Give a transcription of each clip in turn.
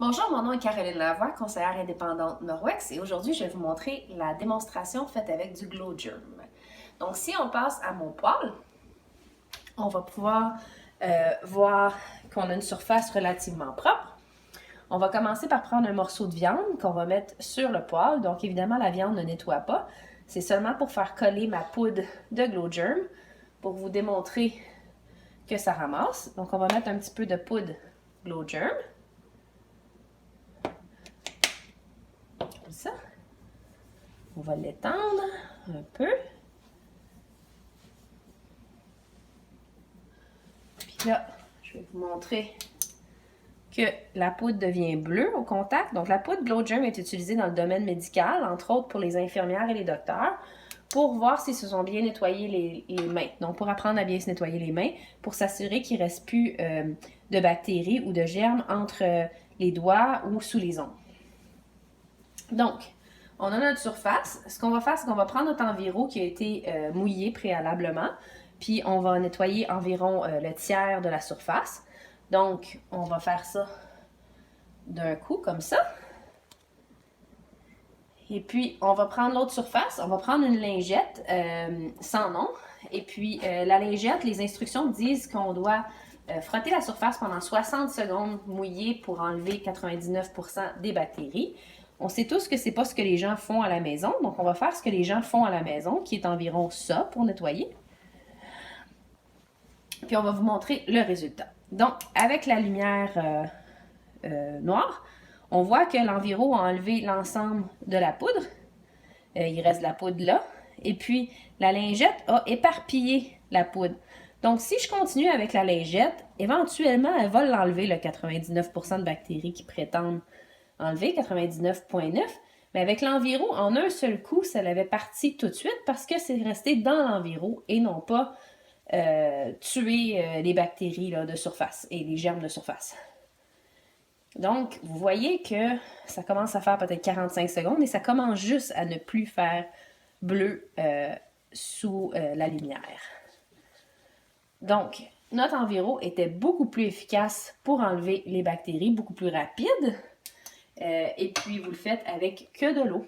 Bonjour, mon nom est Caroline Lavoie, conseillère indépendante Norwex et aujourd'hui je vais vous montrer la démonstration faite avec du Glow Germ. Donc si on passe à mon poêle, on va pouvoir voir qu'on a une surface relativement propre. On va commencer par prendre un morceau de viande qu'on va mettre sur le poêle. Donc évidemment la viande ne nettoie pas, c'est seulement pour faire coller ma poudre de Glow Germ pour vous démontrer que ça ramasse. Donc on va mettre un petit peu de poudre Glow Germ. Comme ça. On va l'étendre un peu. Puis là, je vais vous montrer que la poudre devient bleue au contact. Donc la poudre Glow Germ est utilisée dans le domaine médical, entre autres pour les infirmières et les docteurs, pour voir s'ils se sont bien nettoyés les mains. Donc pour apprendre à bien se nettoyer les mains, pour s'assurer qu'il ne reste plus de bactéries ou de germes entre les doigts ou sous les ongles. Donc, on a notre surface. Ce qu'on va faire, c'est qu'on va prendre notre environ qui a été mouillé préalablement, puis on va nettoyer environ le tiers de la surface. Donc, on va faire ça d'un coup, comme ça. Et puis, on va prendre l'autre surface. On va prendre une lingette sans nom. Et puis, la lingette, les instructions disent qu'on doit frotter la surface pendant 60 secondes mouillée pour enlever 99% des bactéries. On sait tous que c'est pas ce que les gens font à la maison, donc on va faire ce que les gens font à la maison, qui est environ ça pour nettoyer. Puis on va vous montrer le résultat. Donc, avec la lumière noire, on voit que l'environ a enlevé l'ensemble de la poudre. Il reste de la poudre là. Et puis, la lingette a éparpillé la poudre. Donc, si je continue avec la lingette, éventuellement, elle va l'enlever, le 99% de bactéries qui prétendent enlever, 99,9%. Mais avec l'environ, en un seul coup, ça l'avait parti tout de suite parce que c'est resté dans l'environ et non pas tuer les bactéries là, de surface et les germes de surface. Donc, vous voyez que ça commence à faire peut-être 45 secondes et ça commence juste à ne plus faire bleu sous la lumière. Donc, notre environ était beaucoup plus efficace pour enlever les bactéries, beaucoup plus rapide. Et puis, vous le faites avec que de l'eau.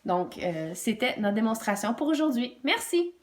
Donc, c'était notre démonstration pour aujourd'hui. Merci!